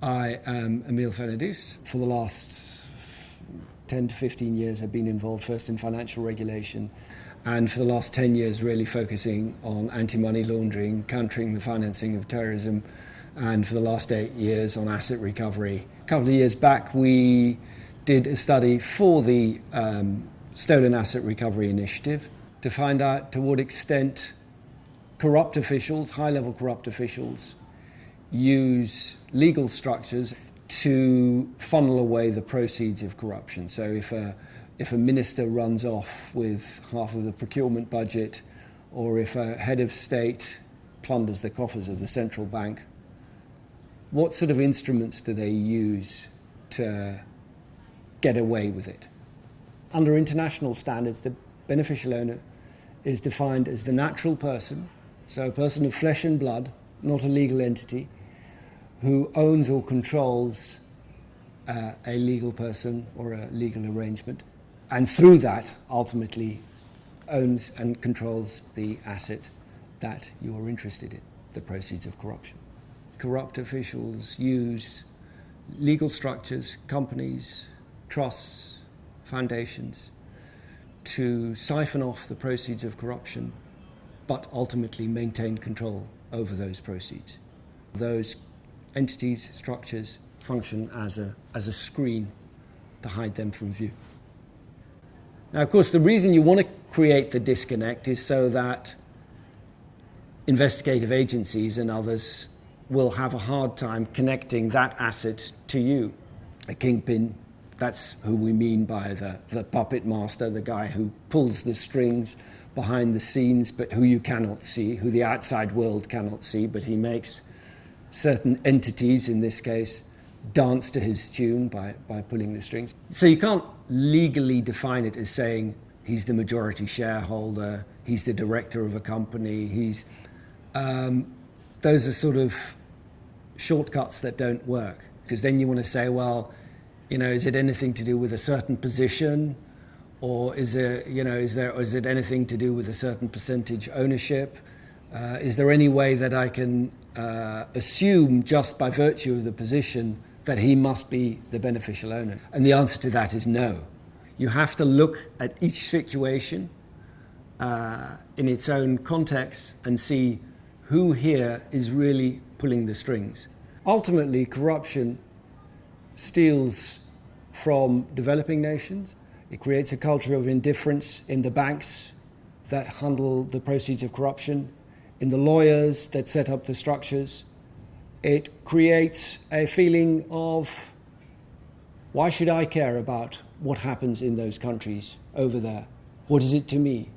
I am Emile Fenadus. For the last 10 to 15 years, I've been involved first in financial regulation, and for the last 10 years really focusing on anti-money laundering, countering the financing of terrorism, and for the last 8 years on asset recovery. A couple of years back, we did a study for the Stolen Asset Recovery Initiative to find out to what extent corrupt officials, high-level corrupt officials, use legal structures to funnel away the proceeds of corruption. So if a minister runs off with half of the procurement budget, or if a head of state plunders the coffers of the central bank, what sort of instruments do they use to get away with it? Under international standards, the beneficial owner is defined as the natural person, so a person of flesh and blood, not a legal entity, who owns or controls a legal person or a legal arrangement, and through that ultimately owns and controls the asset that you are interested in, the proceeds of corruption. Corrupt officials use legal structures, companies, trusts, foundations, to siphon off the proceeds of corruption, but ultimately maintain control over those proceeds. Those entities, structures, function as a screen to hide them from view. Now, of course, the reason you want to create the disconnect is so that investigative agencies and others will have a hard time connecting that asset to you. A kingpin, that's who we mean by the puppet master, the guy who pulls the strings behind the scenes, but who you cannot see, who the outside world cannot see, but he makes certain entities, in this case, dance to his tune by pulling the strings. So you can't legally define it as saying he's the majority shareholder, he's the director of a company, those are sort of shortcuts that don't work. Because then you want to say, well, is it anything to do with a certain position? Or is it anything to do with a certain percentage ownership? Is there any way that I can assume just by virtue of the position that he must be the beneficial owner? And the answer to that is no. You have to look at each situation in its own context and see who here is really pulling the strings. Ultimately, corruption steals from developing nations. It creates a culture of indifference in the banks that handle the proceeds of corruption, in the lawyers that set up the structures. It creates a feeling of, why should I care about what happens in those countries over there? What is it to me?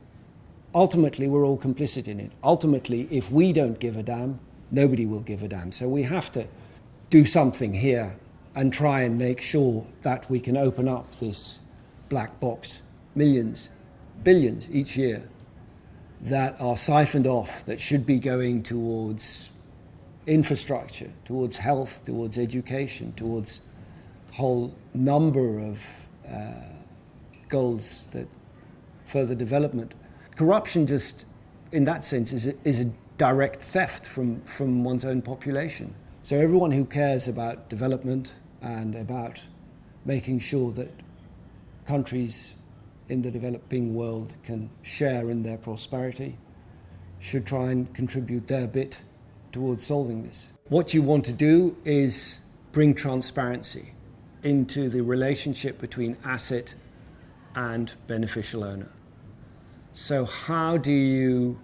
Ultimately, we're all complicit in it. Ultimately, if we don't give a damn, nobody will give a damn. So we have to do something here and try and make sure that we can open up this black box, millions, billions each year, that are siphoned off, that should be going towards infrastructure, towards health, towards education, towards a whole number of goals that further development. Corruption just, in that sense, is a direct theft from one's own population. So everyone who cares about development and about making sure that countries in the developing world can share in their prosperity should try and contribute their bit towards solving this. What you want to do is bring transparency into the relationship between asset and beneficial owner. So how do you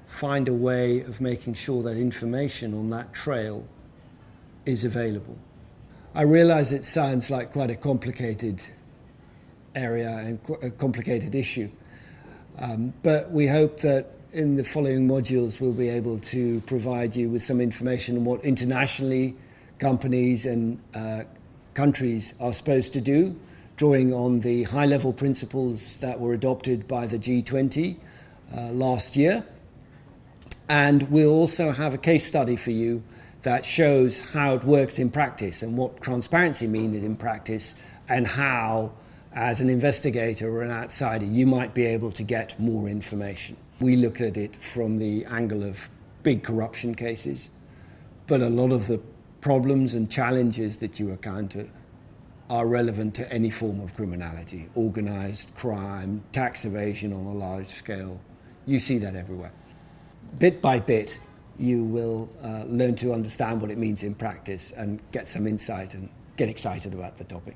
find a way of making sure that information on that trail is available? I realize it sounds like quite a complicated area and a complicated issue, but we hope that in the following modules we'll be able to provide you with some information on what internationally companies and countries are supposed to do, drawing on the high-level principles that were adopted by the G20 last year. And we'll also have a case study for you that shows how it works in practice and what transparency means in practice, and how, as an investigator or an outsider, you might be able to get more information. We look at it from the angle of big corruption cases, but a lot of the problems and challenges that you encounter are relevant to any form of criminality, organised crime, tax evasion on a large scale. You see that everywhere. Bit by bit, you will learn to understand what it means in practice and get some insight and get excited about the topic.